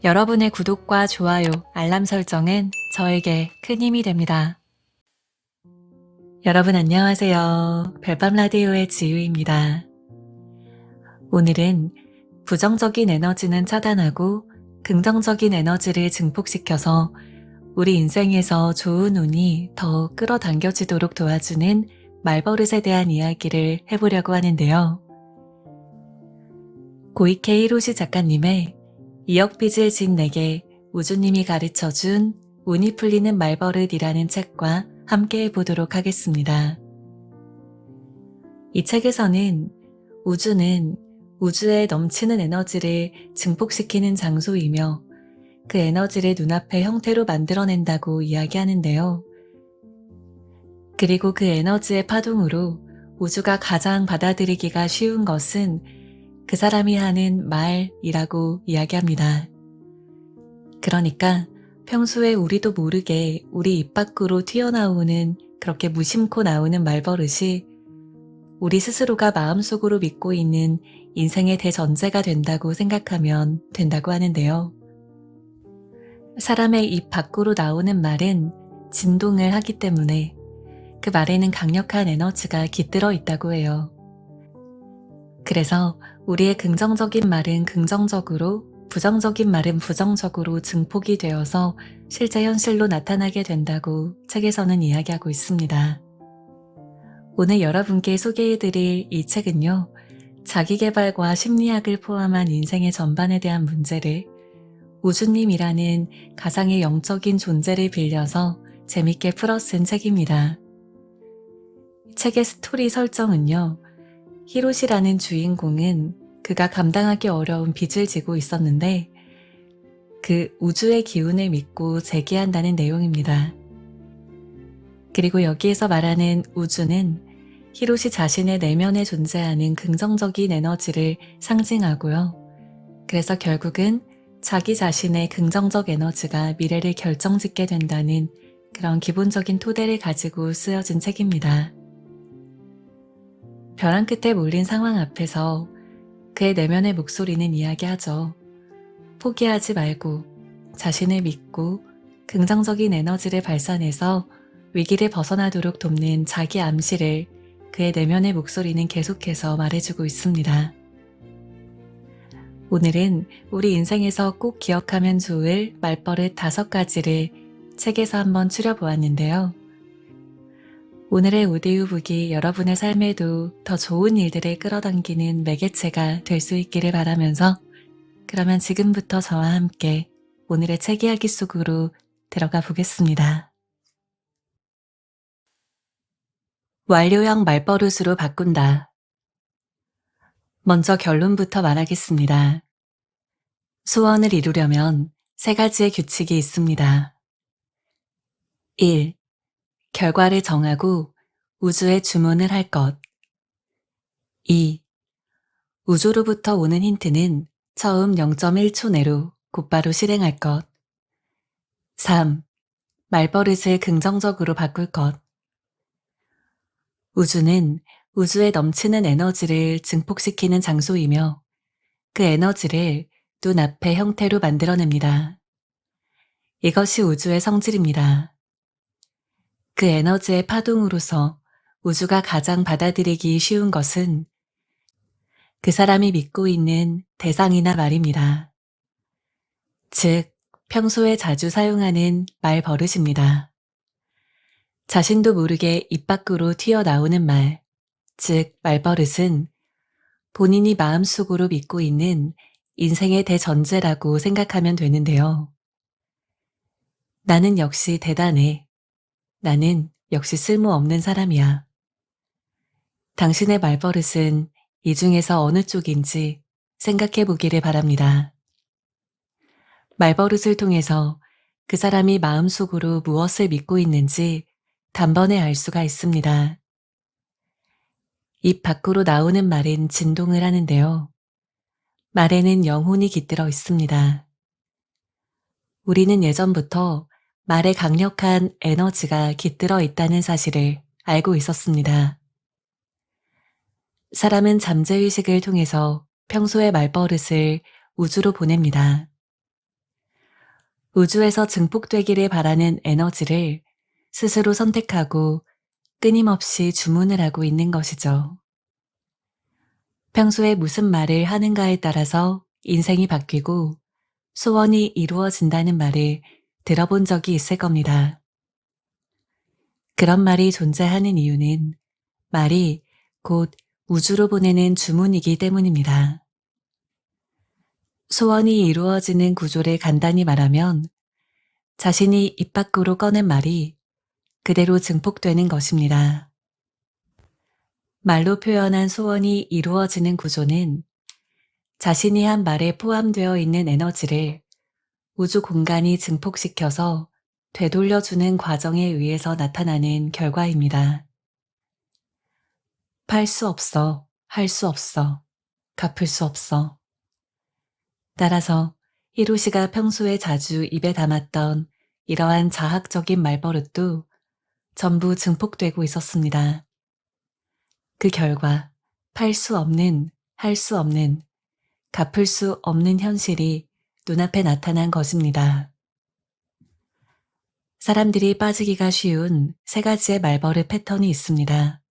여러분의 구독과 좋아요, 알람 설정은 저에게 큰 힘이 됩니다. 여러분 안녕하세요. 별밤 라디오의 지유입니다. 오늘은 부정적인 에너지는 차단하고 긍정적인 에너지를 증폭시켜서 우리 인생에서 좋은 운이 더 끌어당겨지도록 도와주는 말버릇에 대한 이야기를 해보려고 하는데요. 고이케 히로시 작가님의 2억 빚을 진 내게 우주님이 가르쳐준 운이 풀리는 말버릇이라는 책과 함께 해보도록 하겠습니다. 이 책에서는 우주는 우주에 넘치는 에너지를 증폭시키는 장소이며 그 에너지를 눈앞의 형태로 만들어낸다고 이야기하는데요. 그리고 그 에너지의 파동으로 우주가 가장 받아들이기가 쉬운 것은 그 사람이 하는 말이라고 이야기합니다. 그러니까 평소에 우리도 모르게 우리 입 밖으로 튀어나오는 그렇게 무심코 나오는 말버릇이 우리 스스로가 마음속으로 믿고 있는 인생의 대전제가 된다고 생각하면 된다고 하는데요. 사람의 입 밖으로 나오는 말은 진동을 하기 때문에 그 말에는 강력한 에너지가 깃들어 있다고 해요. 그래서 우리의 긍정적인 말은 긍정적으로, 부정적인 말은 부정적으로 증폭이 되어서 실제 현실로 나타나게 된다고 책에서는 이야기하고 있습니다. 오늘 여러분께 소개해드릴 이 책은요, 자기계발과 심리학을 포함한 인생의 전반에 대한 문제를 우주님이라는 가상의 영적인 존재를 빌려서 재밌게 풀어 쓴 책입니다. 책의 스토리 설정은요, 히로시라는 주인공은 그가 감당하기 어려운 빚을 지고 있었는데 그 우주의 기운을 믿고 재기한다는 내용입니다. 그리고 여기에서 말하는 우주는 히로시 자신의 내면에 존재하는 긍정적인 에너지를 상징하고요. 그래서 결국은 자기 자신의 긍정적 에너지가 미래를 결정짓게 된다는 그런 기본적인 토대를 가지고 쓰여진 책입니다. 벼랑 끝에 몰린 상황 앞에서 그의 내면의 목소리는 이야기하죠. 포기하지 말고 자신을 믿고 긍정적인 에너지를 발산해서 위기를 벗어나도록 돕는 자기 암시를 그의 내면의 목소리는 계속해서 말해주고 있습니다. 오늘은 우리 인생에서 꼭 기억하면 좋을 말버릇 5가지를 책에서 한번 추려보았는데요. 오늘의 오디오북이 여러분의 삶에도 더 좋은 일들을 끌어당기는 매개체가 될 수 있기를 바라면서 그러면 지금부터 저와 함께 오늘의 책 이야기 속으로 들어가 보겠습니다. 완료형 말버릇으로 바꾼다. 먼저 결론부터 말하겠습니다. 소원을 이루려면 3가지의 규칙이 있습니다. 1. 결과를 정하고 우주에 주문을 할 것. 2. 우주로부터 오는 힌트는 처음 0.1초 내로 곧바로 실행할 것. 3. 말버릇을 긍정적으로 바꿀 것. 우주는 우주에 넘치는 에너지를 증폭시키는 장소이며 그 에너지를 눈앞의 형태로 만들어냅니다. 이것이 우주의 성질입니다. 그 에너지의 파동으로서 우주가 가장 받아들이기 쉬운 것은 그 사람이 믿고 있는 대상이나 말입니다. 즉, 평소에 자주 사용하는 말 버릇입니다. 자신도 모르게 입 밖으로 튀어나오는 말, 즉 말버릇은 본인이 마음속으로 믿고 있는 인생의 대전제라고 생각하면 되는데요. 나는 역시 대단해. 나는 역시 쓸모없는 사람이야. 당신의 말버릇은 이 중에서 어느 쪽인지 생각해 보기를 바랍니다. 말버릇을 통해서 그 사람이 마음속으로 무엇을 믿고 있는지 단번에 알 수가 있습니다. 입 밖으로 나오는 말은 진동을 하는데요. 말에는 영혼이 깃들어 있습니다. 우리는 예전부터 말에 강력한 에너지가 깃들어 있다는 사실을 알고 있었습니다. 사람은 잠재의식을 통해서 평소의 말버릇을 우주로 보냅니다. 우주에서 증폭되기를 바라는 에너지를 스스로 선택하고 끊임없이 주문을 하고 있는 것이죠. 평소에 무슨 말을 하는가에 따라서 인생이 바뀌고 소원이 이루어진다는 말을 들어본 적이 있을 겁니다. 그런 말이 존재하는 이유는 말이 곧 우주로 보내는 주문이기 때문입니다. 소원이 이루어지는 구조를 간단히 말하면 자신이 입 밖으로 꺼낸 말이 그대로 증폭되는 것입니다. 말로 표현한 소원이 이루어지는 구조는 자신이 한 말에 포함되어 있는 에너지를 우주 공간이 증폭시켜서 되돌려주는 과정에 의해서 나타나는 결과입니다. 팔 수 없어, 할 수 없어, 갚을 수 없어. 따라서 히로시가 평소에 자주 입에 담았던 이러한 자학적인 말버릇도 전부 증폭되고 있었습니다. 그 결과 팔 수 없는, 할 수 없는, 갚을 수 없는 현실이 눈앞에 나타난 것입니다. 사람들이 빠지기가 쉬운 세 가지의 말버릇 패턴이 있습니다.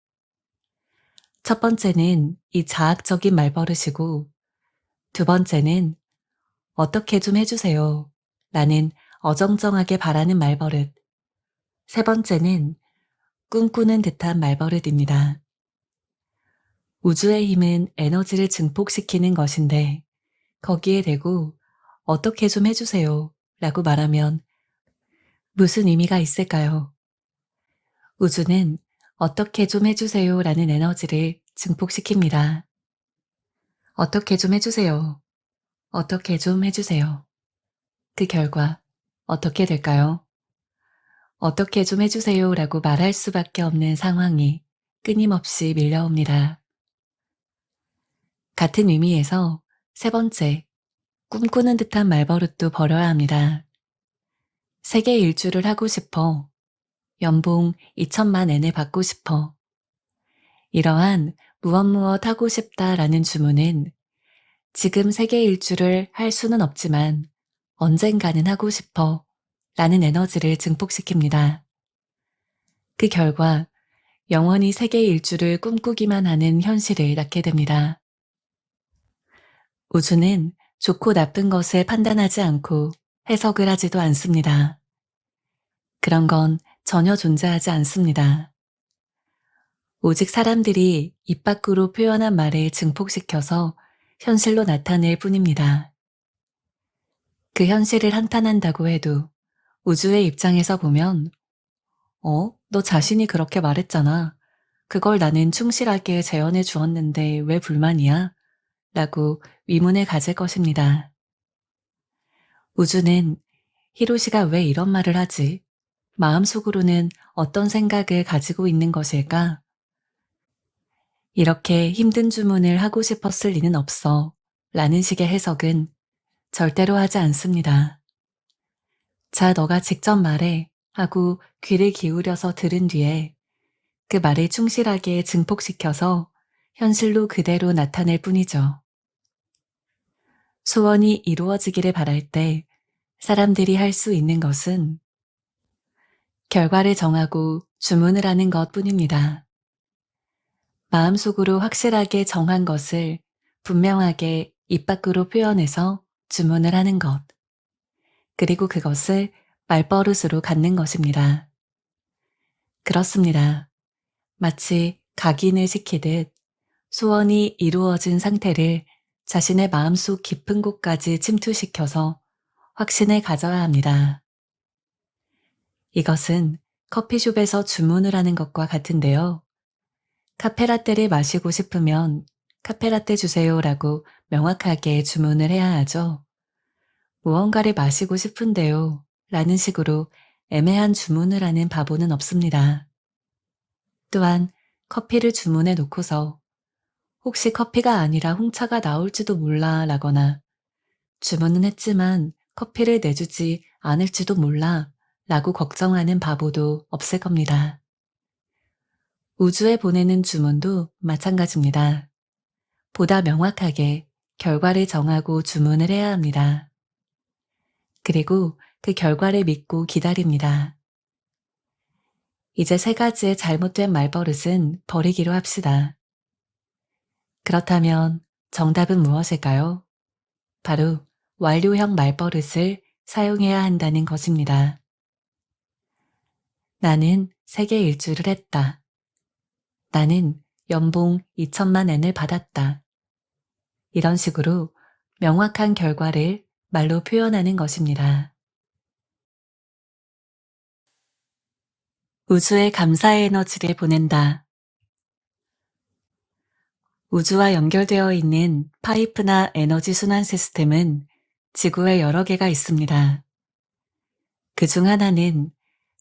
첫 번째는 이 자학적인 말버릇이고, 두 번째는 어떻게 좀 해주세요 라는 어정쩡하게 바라는 말버릇, 세 번째는 꿈꾸는 듯한 말버릇입니다. 우주의 힘은 에너지를 증폭시키는 것인데 거기에 대고 어떻게 좀 해주세요 라고 말하면 무슨 의미가 있을까요? 우주는 어떻게 좀 해주세요 라는 에너지를 증폭시킵니다. 어떻게 좀 해주세요. 어떻게 좀 해주세요. 그 결과 어떻게 될까요? 어떻게 좀 해주세요 라고 말할 수밖에 없는 상황이 끊임없이 밀려옵니다. 같은 의미에서 세 번째, 꿈꾸는 듯한 말버릇도 버려야 합니다. 세계 일주를 하고 싶어. 연봉 2천만 엔을 받고 싶어. 이러한 무엇 하고 싶다라는 주문은 지금 세계 일주를 할 수는 없지만 언젠가는 하고 싶어 라는 에너지를 증폭시킵니다. 그 결과 영원히 세계 일주를 꿈꾸기만 하는 현실을 낳게 됩니다. 우주는 좋고 나쁜 것을 판단하지 않고 해석을 하지도 않습니다. 그런 건 전혀 존재하지 않습니다. 오직 사람들이 입 밖으로 표현한 말을 증폭시켜서 현실로 나타낼 뿐입니다. 그 현실을 한탄한다고 해도 우주의 입장에서 보면 너 자신이 그렇게 말했잖아. 그걸 나는 충실하게 재현해 주었는데 왜 불만이야? 라고 위문을 가질 것입니다. 우주는 히로시가 왜 이런 말을 하지? 마음속으로는 어떤 생각을 가지고 있는 것일까? 이렇게 힘든 주문을 하고 싶었을 리는 없어 라는 식의 해석은 절대로 하지 않습니다. 자, 너가 직접 말해 하고 귀를 기울여서 들은 뒤에 그 말을 충실하게 증폭시켜서 현실로 그대로 나타낼 뿐이죠. 소원이 이루어지기를 바랄 때 사람들이 할 수 있는 것은 결과를 정하고 주문을 하는 것 뿐입니다. 마음속으로 확실하게 정한 것을 분명하게 입 밖으로 표현해서 주문을 하는 것. 그리고 그것을 말버릇으로 갖는 것입니다. 그렇습니다. 마치 각인을 시키듯 소원이 이루어진 상태를 자신의 마음속 깊은 곳까지 침투시켜서 확신을 가져야 합니다. 이것은 커피숍에서 주문을 하는 것과 같은데요. 카페라떼를 마시고 싶으면 카페라떼 주세요 라고 명확하게 주문을 해야 하죠. 무언가를 마시고 싶은데요 라는 식으로 애매한 주문을 하는 바보는 없습니다. 또한 커피를 주문해 놓고서 혹시 커피가 아니라 홍차가 나올지도 몰라 라거나 주문은 했지만 커피를 내주지 않을지도 몰라 라고 걱정하는 바보도 없을 겁니다. 우주에 보내는 주문도 마찬가지입니다. 보다 명확하게 결과를 정하고 주문을 해야 합니다. 그리고 그 결과를 믿고 기다립니다. 이제 세 가지의 잘못된 말버릇은 버리기로 합시다. 그렇다면 정답은 무엇일까요? 바로 완료형 말버릇을 사용해야 한다는 것입니다. 나는 세계 일주를 했다. 나는 연봉 2천만 엔을 받았다. 이런 식으로 명확한 결과를 말로 표현하는 것입니다. 우주에 감사의 에너지를 보낸다. 우주와 연결되어 있는 파이프나 에너지 순환 시스템은 지구에 여러 개가 있습니다. 그 중 하나는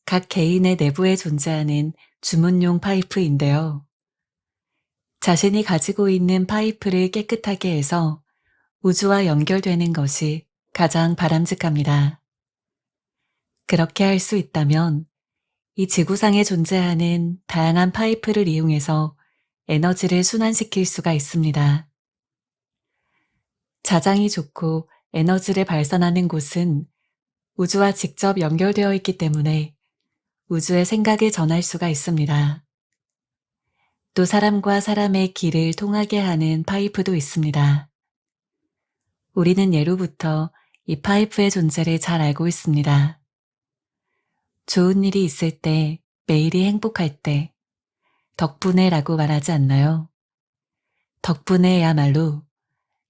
각 개인의 내부에 존재하는 주문용 파이프인데요. 자신이 가지고 있는 파이프를 깨끗하게 해서 우주와 연결되는 것이 가장 바람직합니다. 그렇게 할 수 있다면 이 지구상에 존재하는 다양한 파이프를 이용해서 에너지를 순환시킬 수가 있습니다. 자장이 좋고 에너지를 발산하는 곳은 우주와 직접 연결되어 있기 때문에 우주의 생각을 전할 수가 있습니다. 또 사람과 사람의 길을 통하게 하는 파이프도 있습니다. 우리는 예로부터 이 파이프의 존재를 잘 알고 있습니다. 좋은 일이 있을 때, 매일이 행복할 때, 덕분에 라고 말하지 않나요? 덕분에야말로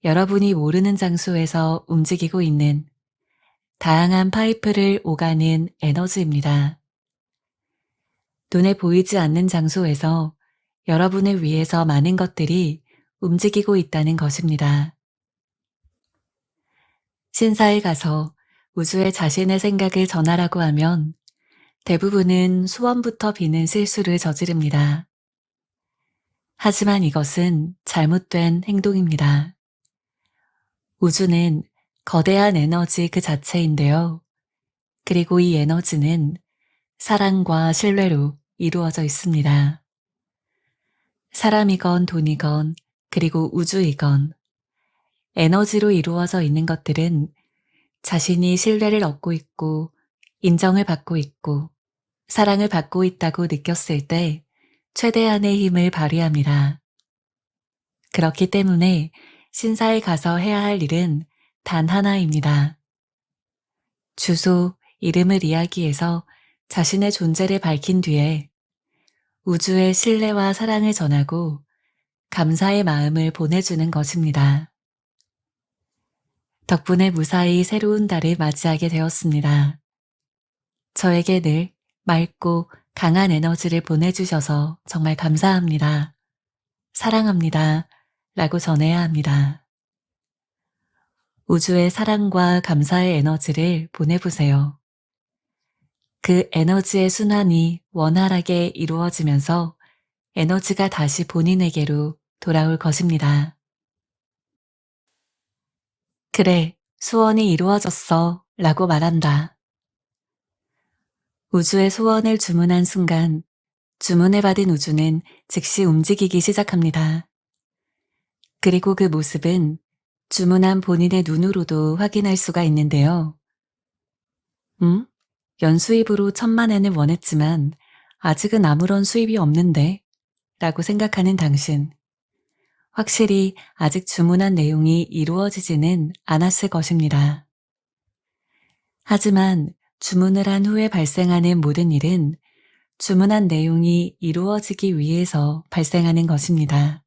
여러분이 모르는 장소에서 움직이고 있는 다양한 파이프를 오가는 에너지입니다. 눈에 보이지 않는 장소에서 여러분을 위해서 많은 것들이 움직이고 있다는 것입니다. 신사에 가서 우주에 자신의 생각을 전하라고 하면 대부분은 소원부터 비는 실수를 저지릅니다. 하지만 이것은 잘못된 행동입니다. 우주는 거대한 에너지 그 자체인데요. 그리고 이 에너지는 사랑과 신뢰로 이루어져 있습니다. 사람이건 돈이건 그리고 우주이건 에너지로 이루어져 있는 것들은 자신이 신뢰를 얻고 있고 인정을 받고 있고 사랑을 받고 있다고 느꼈을 때 최대한의 힘을 발휘합니다. 그렇기 때문에 신사에 가서 해야 할 일은 단 하나입니다. 주소, 이름을 이야기해서 자신의 존재를 밝힌 뒤에 우주에 신뢰와 사랑을 전하고 감사의 마음을 보내주는 것입니다. 덕분에 무사히 새로운 달을 맞이하게 되었습니다. 저에게 늘 맑고 강한 에너지를 보내주셔서 정말 감사합니다. 사랑합니다. 라고 전해야 합니다. 우주의 사랑과 감사의 에너지를 보내보세요. 그 에너지의 순환이 원활하게 이루어지면서 에너지가 다시 본인에게로 돌아올 것입니다. 그래, 소원이 이루어졌어 라고 말한다. 우주의 소원을 주문한 순간 주문을 받은 우주는 즉시 움직이기 시작합니다. 그리고 그 모습은 주문한 본인의 눈으로도 확인할 수가 있는데요. 연수입으로 1,000만 엔을 원했지만 아직은 아무런 수입이 없는데 라고 생각하는 당신. 확실히 아직 주문한 내용이 이루어지지는 않았을 것입니다. 하지만 주문을 한 후에 발생하는 모든 일은 주문한 내용이 이루어지기 위해서 발생하는 것입니다.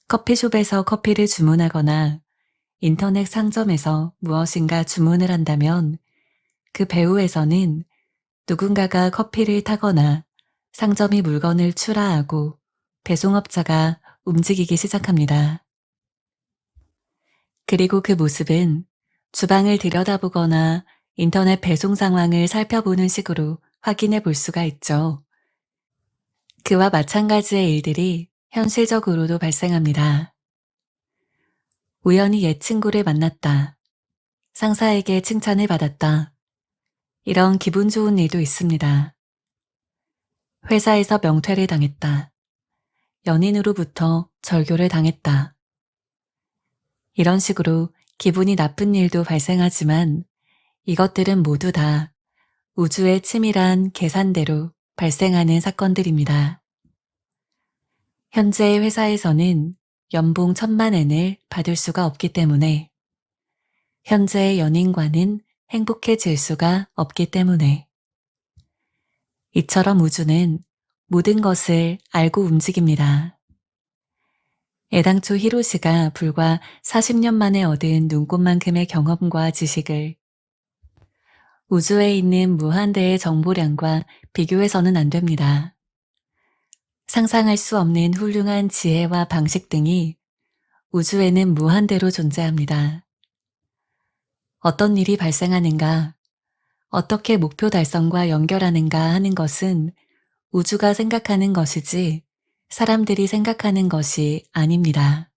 커피숍에서 커피를 주문하거나 인터넷 상점에서 무엇인가 주문을 한다면 그 배후에서는 누군가가 커피를 타거나 상점이 물건을 출하하고 배송업자가 움직이기 시작합니다. 그리고 그 모습은 주방을 들여다보거나 인터넷 배송 상황을 살펴보는 식으로 확인해 볼 수가 있죠. 그와 마찬가지의 일들이 현실적으로도 발생합니다. 우연히 옛 친구를 만났다. 상사에게 칭찬을 받았다. 이런 기분 좋은 일도 있습니다. 회사에서 명퇴를 당했다. 연인으로부터 절교를 당했다. 이런 식으로 기분이 나쁜 일도 발생하지만 이것들은 모두 다 우주의 치밀한 계산대로 발생하는 사건들입니다. 현재 회사에서는 연봉 1,000만 엔을 받을 수가 없기 때문에, 현재의 연인과는 행복해질 수가 없기 때문에, 이처럼 우주는 모든 것을 알고 움직입니다. 애당초 히로시가 불과 40년 만에 얻은 눈꽃만큼의 경험과 지식을 우주에 있는 무한대의 정보량과 비교해서는 안 됩니다. 상상할 수 없는 훌륭한 지혜와 방식 등이 우주에는 무한대로 존재합니다. 어떤 일이 발생하는가, 어떻게 목표 달성과 연결하는가 하는 것은 우주가 생각하는 것이지 사람들이 생각하는 것이 아닙니다.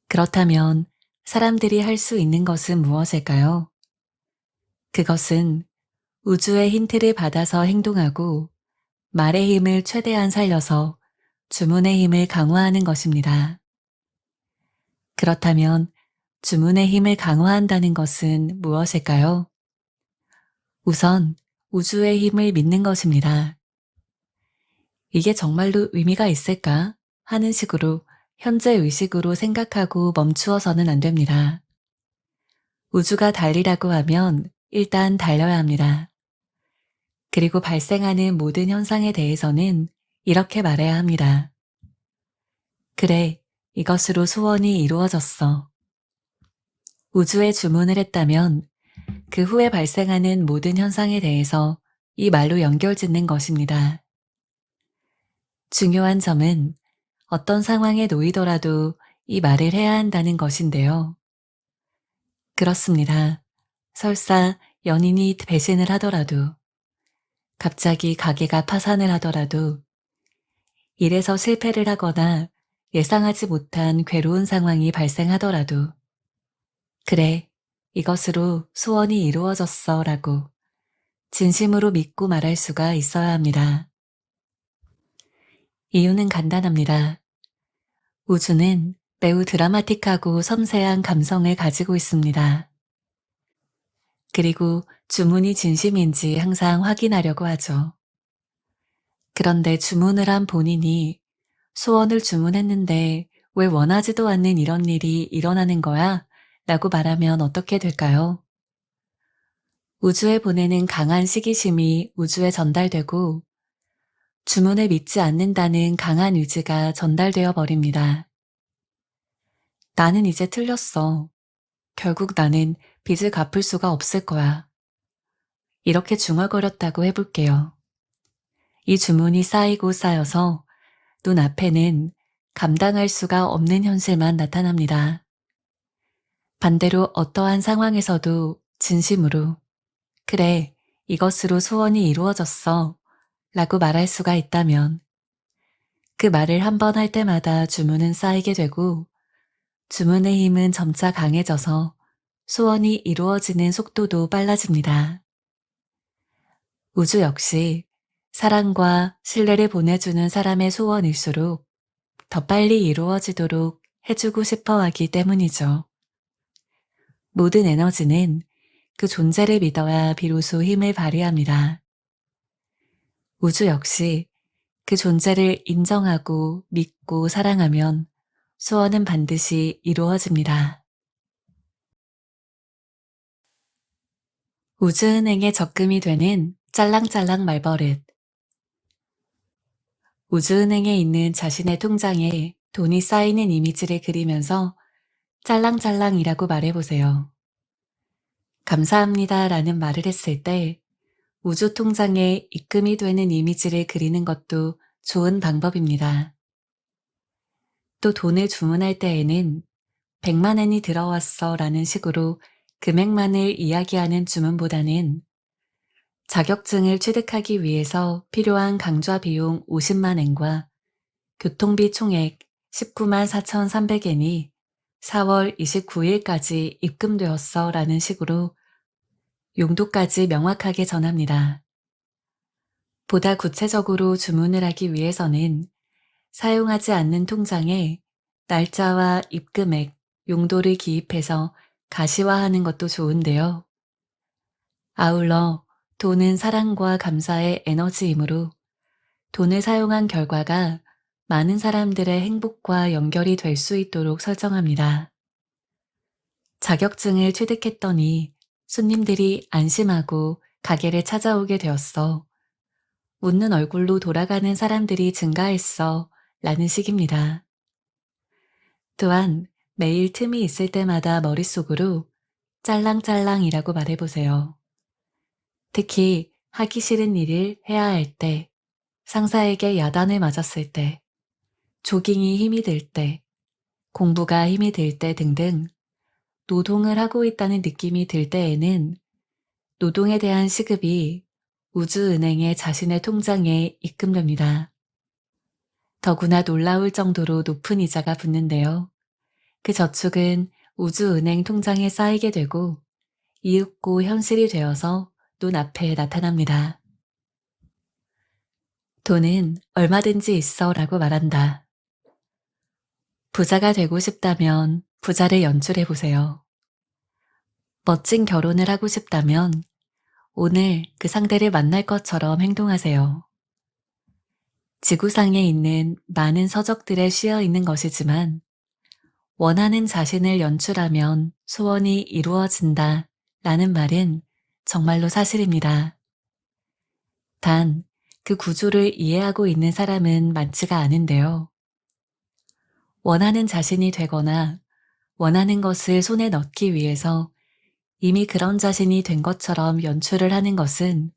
그렇다면 사람들이 할 수 있는 것은 무엇일까요? 그것은 우주의 힌트를 받아서 행동하고 말의 힘을 최대한 살려서 주문의 힘을 강화하는 것입니다. 그렇다면 주문의 힘을 강화한다는 것은 무엇일까요? 우선 우주의 힘을 믿는 것입니다. 이게 정말로 의미가 있을까 하는 식으로 현재 의식으로 생각하고 멈추어서는 안 됩니다. 우주가 달리라고 하면 일단 달려야 합니다. 그리고 발생하는 모든 현상에 대해서는 이렇게 말해야 합니다. 그래, 이것으로 소원이 이루어졌어. 우주에 주문을 했다면 그 후에 발생하는 모든 현상에 대해서 이 말로 연결짓는 것입니다. 중요한 점은 어떤 상황에 놓이더라도 이 말을 해야 한다는 것인데요. 그렇습니다. 설사 연인이 배신을 하더라도, 갑자기 가게가 파산을 하더라도, 일에서 실패를 하거나 예상하지 못한 괴로운 상황이 발생하더라도, 그래, 이것으로 소원이 이루어졌어 라고 진심으로 믿고 말할 수가 있어야 합니다. 이유는 간단합니다. 우주는 매우 드라마틱하고 섬세한 감성을 가지고 있습니다. 그리고 주문이 진심인지 항상 확인하려고 하죠. 그런데 주문을 한 본인이 소원을 주문했는데 왜 원하지도 않는 이런 일이 일어나는 거야? 라고 말하면 어떻게 될까요? 우주에 보내는 강한 시기심이 우주에 전달되고 주문을 믿지 않는다는 강한 의지가 전달되어 버립니다. 나는 이제 틀렸어. 결국 나는 빚을 갚을 수가 없을 거야. 이렇게 중얼거렸다고 해볼게요. 이 주문이 쌓이고 쌓여서 눈앞에는 감당할 수가 없는 현실만 나타납니다. 반대로 어떠한 상황에서도 진심으로 그래, 이것으로 소원이 이루어졌어 라고 말할 수가 있다면 그 말을 한 번 할 때마다 주문은 쌓이게 되고 주문의 힘은 점차 강해져서 소원이 이루어지는 속도도 빨라집니다. 우주 역시 사랑과 신뢰를 보내주는 사람의 소원일수록 더 빨리 이루어지도록 해주고 싶어 하기 때문이죠. 모든 에너지는 그 존재를 믿어야 비로소 힘을 발휘합니다. 우주 역시 그 존재를 인정하고 믿고 사랑하면 소원은 반드시 이루어집니다. 우주은행에 적금이 되는 짤랑짤랑 말버릇. 우주은행에 있는 자신의 통장에 돈이 쌓이는 이미지를 그리면서 짤랑짤랑이라고 말해보세요. 감사합니다 라는 말을 했을 때 우주 통장에 입금이 되는 이미지를 그리는 것도 좋은 방법입니다. 또 돈을 주문할 때에는 100만 엔이 들어왔어 라는 식으로 금액만을 이야기하는 주문보다는 자격증을 취득하기 위해서 필요한 강좌 비용 50만 엔과 교통비 총액 19만 4,300엔이 4월 29일까지 입금되었어 라는 식으로 용도까지 명확하게 전합니다. 보다 구체적으로 주문을 하기 위해서는 사용하지 않는 통장에 날짜와 입금액, 용도를 기입해서 가시화하는 것도 좋은데요. 아울러 돈은 사랑과 감사의 에너지이므로 돈을 사용한 결과가 많은 사람들의 행복과 연결이 될 수 있도록 설정합니다. 자격증을 취득했더니 손님들이 안심하고 가게를 찾아오게 되었어. 웃는 얼굴로 돌아가는 사람들이 증가했어. 라는 식입니다. 또한 매일 틈이 있을 때마다 머릿속으로 짤랑짤랑이라고 말해보세요. 특히 하기 싫은 일을 해야 할 때, 상사에게 야단을 맞았을 때, 조깅이 힘이 들 때, 공부가 힘이 들 때 등등 노동을 하고 있다는 느낌이 들 때에는 노동에 대한 시급이 우주은행의 자신의 통장에 입금됩니다. 더구나 놀라울 정도로 높은 이자가 붙는데요. 그 저축은 우주은행 통장에 쌓이게 되고 이윽고 현실이 되어서 눈앞에 나타납니다. 돈은 얼마든지 있어 라고 말한다. 부자가 되고 싶다면 부자를 연출해 보세요. 멋진 결혼을 하고 싶다면 오늘 그 상대를 만날 것처럼 행동하세요. 지구상에 있는 많은 서적들에 씌어 있는 것이지만 원하는 자신을 연출하면 소원이 이루어진다 라는 말은 정말로 사실입니다. 단, 그 구조를 이해하고 있는 사람은 많지가 않은데요. 원하는 자신이 되거나 원하는 것을 손에 넣기 위해서 이미 그런 자신이 된 것처럼 연출을 하는 것은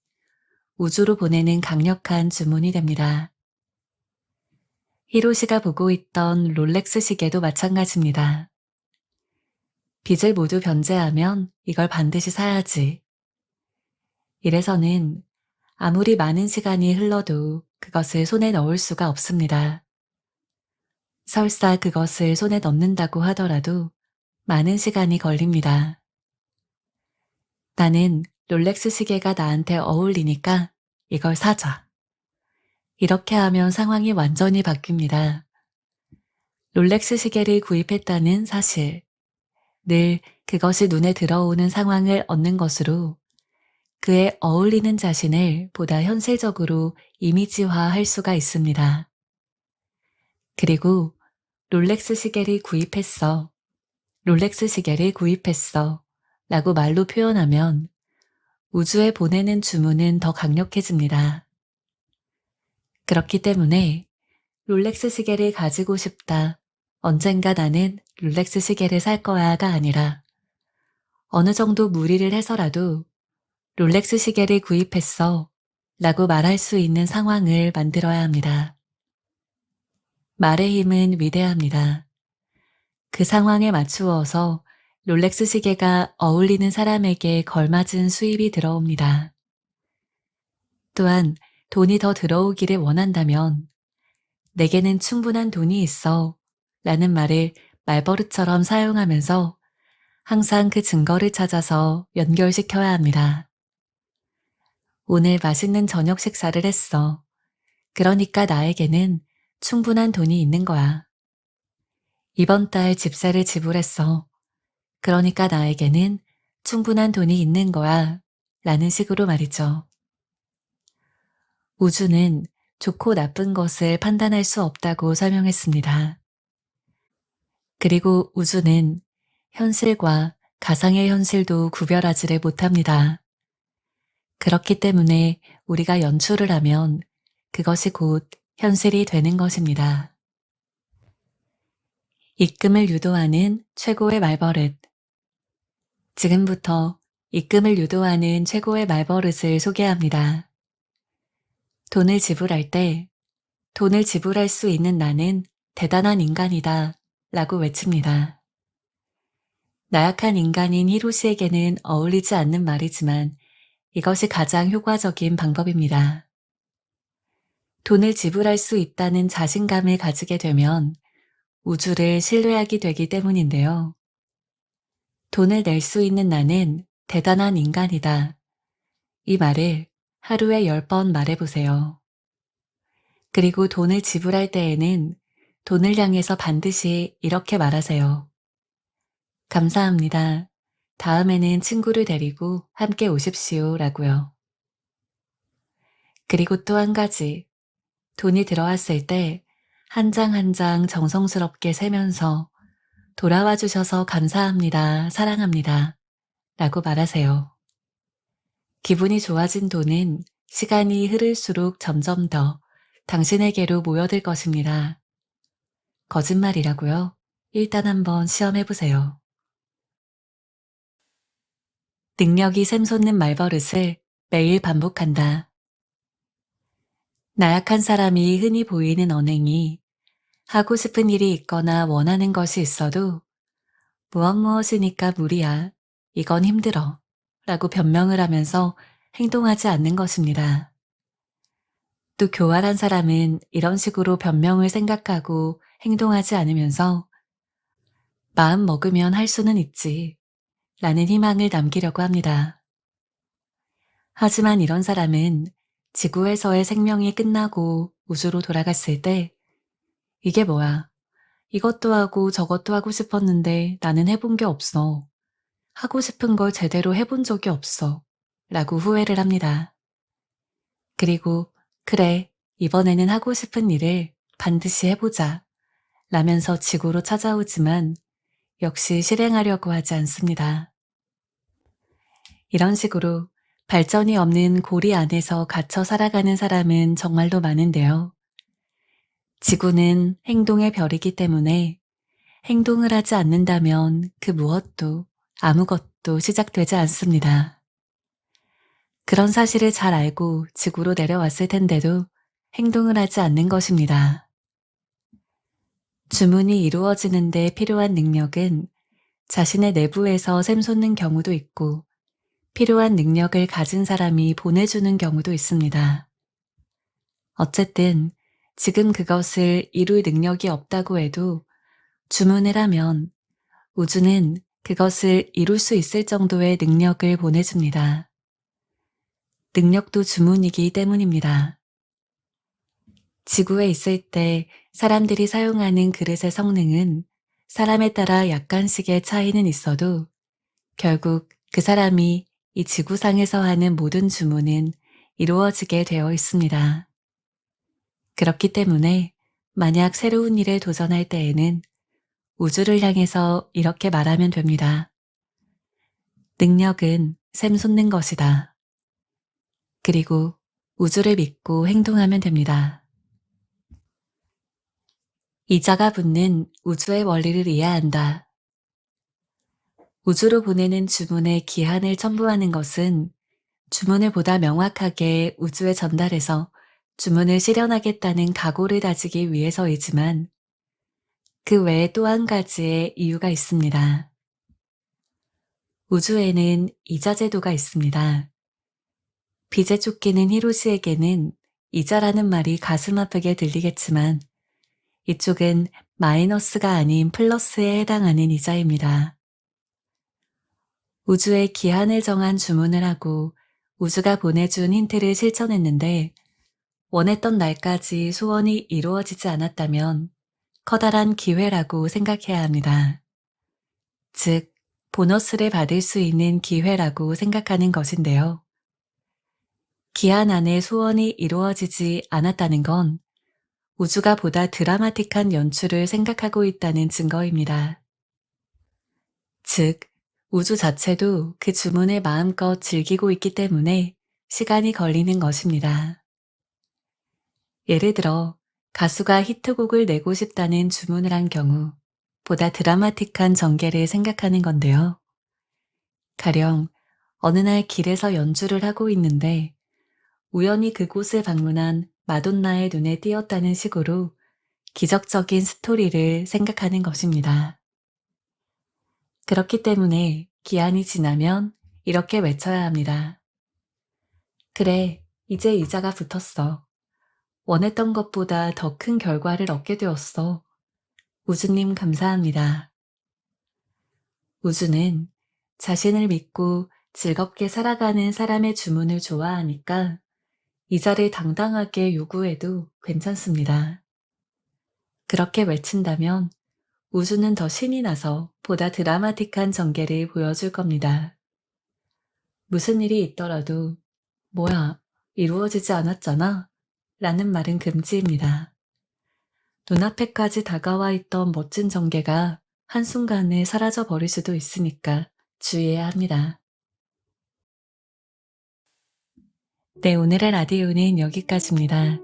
우주로 보내는 강력한 주문이 됩니다. 히로시가 보고 있던 롤렉스 시계도 마찬가지입니다. 빚을 모두 변제하면 이걸 반드시 사야지. 이래서는 아무리 많은 시간이 흘러도 그것을 손에 넣을 수가 없습니다. 설사 그것을 손에 넣는다고 하더라도 많은 시간이 걸립니다. 나는 롤렉스 시계가 나한테 어울리니까 이걸 사자. 이렇게 하면 상황이 완전히 바뀝니다. 롤렉스 시계를 구입했다는 사실, 늘 그것이 눈에 들어오는 상황을 얻는 것으로 그에 어울리는 자신을 보다 현실적으로 이미지화할 수가 있습니다. 그리고 롤렉스 시계를 구입했어. 롤렉스 시계를 구입했어. 라고 말로 표현하면 우주에 보내는 주문은 더 강력해집니다. 그렇기 때문에 롤렉스 시계를 가지고 싶다. 언젠가 나는 롤렉스 시계를 살 거야가 아니라 어느 정도 무리를 해서라도 롤렉스 시계를 구입했어. 라고 말할 수 있는 상황을 만들어야 합니다. 말의 힘은 위대합니다. 그 상황에 맞추어서 롤렉스 시계가 어울리는 사람에게 걸맞은 수입이 들어옵니다. 또한 돈이 더 들어오기를 원한다면 내게는 충분한 돈이 있어 라는 말을 말버릇처럼 사용하면서 항상 그 증거를 찾아서 연결시켜야 합니다. 오늘 맛있는 저녁 식사를 했어. 그러니까 나에게는 충분한 돈이 있는 거야. 이번 달 집세를 지불했어. 그러니까 나에게는 충분한 돈이 있는 거야. 라는 식으로 말이죠. 우주는 좋고 나쁜 것을 판단할 수 없다고 설명했습니다. 그리고 우주는 현실과 가상의 현실도 구별하지를 못합니다. 그렇기 때문에 우리가 연출을 하면 그것이 곧 현실이 되는 것입니다. 입금을 유도하는 최고의 말버릇. 지금부터 입금을 유도하는 최고의 말버릇을 소개합니다. 돈을 지불할 때 돈을 지불할 수 있는 나는 대단한 인간이다 라고 외칩니다. 나약한 인간인 히로시에게는 어울리지 않는 말이지만 이것이 가장 효과적인 방법입니다. 돈을 지불할 수 있다는 자신감을 가지게 되면 우주를 신뢰하게 되기 때문인데요. 돈을 낼 수 있는 나는 대단한 인간이다. 이 말을 하루에 10번 말해보세요. 그리고 돈을 지불할 때에는 돈을 향해서 반드시 이렇게 말하세요. 감사합니다. 다음에는 친구를 데리고 함께 오십시오. 라고요. 그리고 또 한 가지, 돈이 들어왔을 때 한 장 한 장 정성스럽게 세면서 돌아와 주셔서 감사합니다. 사랑합니다. 라고 말하세요. 기분이 좋아진 돈은 시간이 흐를수록 점점 더 당신에게로 모여들 것입니다. 거짓말이라고요? 일단 한번 시험해 보세요. 능력이 샘솟는 말버릇을 매일 반복한다. 나약한 사람이 흔히 보이는 언행이 하고 싶은 일이 있거나 원하는 것이 있어도 무엇이니까 무리야. 이건 힘들어. 라고 변명을 하면서 행동하지 않는 것입니다. 또 교활한 사람은 이런 식으로 변명을 생각하고 행동하지 않으면서 마음 먹으면 할 수는 있지 라는 희망을 남기려고 합니다. 하지만 이런 사람은 지구에서의 생명이 끝나고 우주로 돌아갔을 때 이게 뭐야? 이것도 하고 저것도 하고 싶었는데 나는 해본 게 없어. 하고 싶은 걸 제대로 해본 적이 없어. 라고 후회를 합니다. 그리고 그래, 이번에는 하고 싶은 일을 반드시 해보자. 라면서 지구로 찾아오지만 역시 실행하려고 하지 않습니다. 이런 식으로 발전이 없는 고리 안에서 갇혀 살아가는 사람은 정말로 많은데요. 지구는 행동의 별이기 때문에 행동을 하지 않는다면 그 무엇도 아무것도 시작되지 않습니다. 그런 사실을 잘 알고 지구로 내려왔을 텐데도 행동을 하지 않는 것입니다. 주문이 이루어지는데 필요한 능력은 자신의 내부에서 샘솟는 경우도 있고 필요한 능력을 가진 사람이 보내주는 경우도 있습니다. 어쨌든 지금 그것을 이룰 능력이 없다고 해도 주문을 하면 우주는 그것을 이룰 수 있을 정도의 능력을 보내줍니다. 능력도 주문이기 때문입니다. 지구에 있을 때 사람들이 사용하는 그릇의 성능은 사람에 따라 약간씩의 차이는 있어도 결국 그 사람이 이 지구상에서 하는 모든 주문은 이루어지게 되어 있습니다. 그렇기 때문에 만약 새로운 일에 도전할 때에는 우주를 향해서 이렇게 말하면 됩니다. 능력은 샘솟는 것이다. 그리고 우주를 믿고 행동하면 됩니다. 이자가 붙는 우주의 원리를 이해한다. 우주로 보내는 주문에 기한을 첨부하는 것은 주문을 보다 명확하게 우주에 전달해서 주문을 실현하겠다는 각오를 다지기 위해서이지만 그 외에 또 한 가지의 이유가 있습니다. 우주에는 이자 제도가 있습니다. 빚에 쫓기는 히로시에게는 이자라는 말이 가슴 아프게 들리겠지만 이쪽은 마이너스가 아닌 플러스에 해당하는 이자입니다. 우주에 기한을 정한 주문을 하고 우주가 보내준 힌트를 실천했는데 원했던 날까지 소원이 이루어지지 않았다면 커다란 기회라고 생각해야 합니다. 즉, 보너스를 받을 수 있는 기회라고 생각하는 것인데요. 기한 안에 소원이 이루어지지 않았다는 건 우주가 보다 드라마틱한 연출을 생각하고 있다는 증거입니다. 즉, 우주 자체도 그 주문을 마음껏 즐기고 있기 때문에 시간이 걸리는 것입니다. 예를 들어, 가수가 히트곡을 내고 싶다는 주문을 한 경우 보다 드라마틱한 전개를 생각하는 건데요. 가령 어느 날 길에서 연주를 하고 있는데 우연히 그곳을 방문한 마돈나의 눈에 띄었다는 식으로 기적적인 스토리를 생각하는 것입니다. 그렇기 때문에 기한이 지나면 이렇게 외쳐야 합니다. 그래, 이제 이자가 붙었어. 원했던 것보다 더 큰 결과를 얻게 되었어. 우주님 감사합니다. 우주는 자신을 믿고 즐겁게 살아가는 사람의 주문을 좋아하니까 이자를 당당하게 요구해도 괜찮습니다. 그렇게 외친다면 우주는 더 신이 나서 보다 드라마틱한 전개를 보여줄 겁니다. 무슨 일이 있더라도 뭐야, 이루어지지 않았잖아? 라는 말은 금지입니다. 눈앞에까지 다가와 있던 멋진 전개가 한순간에 사라져 버릴 수도 있으니까 주의해야 합니다. 네, 오늘의 라디오는 여기까지입니다.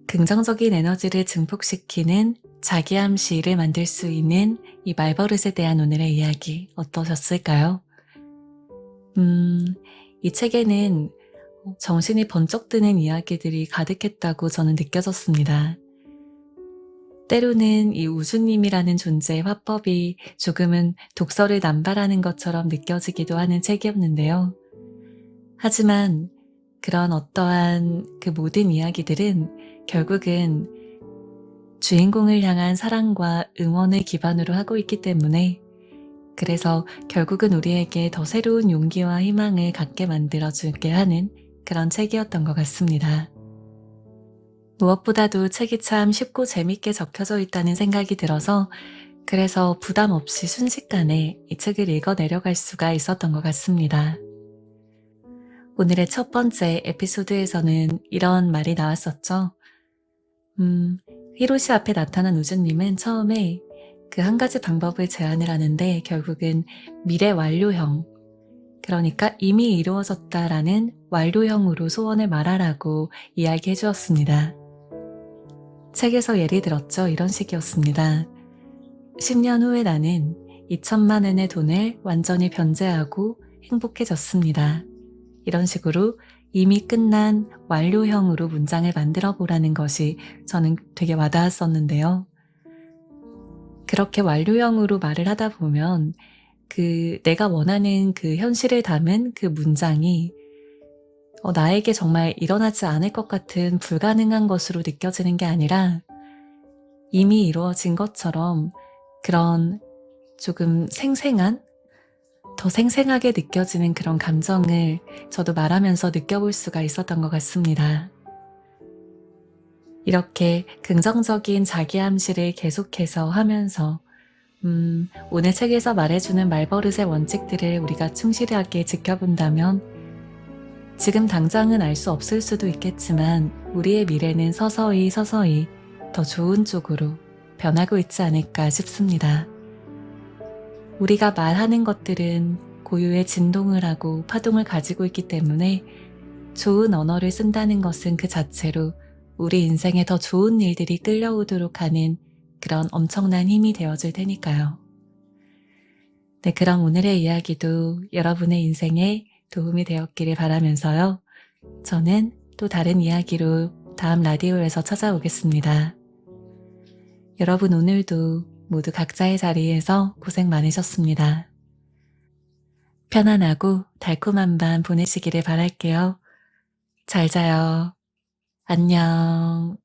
긍정적인 에너지를 증폭시키는 자기암 시를 만들 수 있는 이 말버릇에 대한 오늘의 이야기 어떠셨을까요? 이 책에는 정신이 번쩍 드는 이야기들이 가득했다고 저는 느껴졌습니다. 때로는 이 우주님이라는 존재의 화법이 조금은 독서를 남발하는 것처럼 느껴지기도 하는 책이었는데요. 하지만 그런 어떠한 그 모든 이야기들은 결국은 주인공을 향한 사랑과 응원을 기반으로 하고 있기 때문에 그래서 결국은 우리에게 더 새로운 용기와 희망을 갖게 만들어주게 하는 그런 책이었던 것 같습니다. 무엇보다도 책이 참 쉽고 재밌게 적혀져 있다는 생각이 들어서 그래서 부담 없이 순식간에 이 책을 읽어 내려갈 수가 있었던 것 같습니다. 오늘의 첫 번째 에피소드에서는 이런 말이 나왔었죠. 히로시 앞에 나타난 우주님은 처음에 그 한 가지 방법을 제안을 하는데 결국은 미래 완료형, 그러니까 이미 이루어졌다라는 완료형으로 소원을 말하라고 이야기해 주었습니다. 책에서 예를 들었죠. 이런 식이었습니다. 10년 후에 나는 2천만 원의 돈을 완전히 변제하고 행복해졌습니다. 이런 식으로 이미 끝난 완료형으로 문장을 만들어 보라는 것이 저는 되게 와닿았었는데요. 그렇게 완료형으로 말을 하다 보면 내가 원하는 그 현실을 담은 그 문장이 나에게 정말 일어나지 않을 것 같은 불가능한 것으로 느껴지는 게 아니라 이미 이루어진 것처럼 그런 조금 더 생생하게 느껴지는 그런 감정을 저도 말하면서 느껴볼 수가 있었던 것 같습니다. 이렇게 긍정적인 자기암시를 계속해서 하면서 오늘 책에서 말해주는 말버릇의 원칙들을 우리가 충실하게 지켜본다면 지금 당장은 알 수 없을 수도 있겠지만 우리의 미래는 서서히 더 좋은 쪽으로 변하고 있지 않을까 싶습니다. 우리가 말하는 것들은 고유의 진동을 하고 파동을 가지고 있기 때문에 좋은 언어를 쓴다는 것은 그 자체로 우리 인생에 더 좋은 일들이 끌려오도록 하는 그런 엄청난 힘이 되어줄 테니까요. 네, 그럼 오늘의 이야기도 여러분의 인생에 도움이 되었기를 바라면서요. 저는 또 다른 이야기로 다음 라디오에서 찾아오겠습니다. 여러분 오늘도 모두 각자의 자리에서 고생 많으셨습니다. 편안하고 달콤한 밤 보내시기를 바랄게요. 잘 자요. 안녕.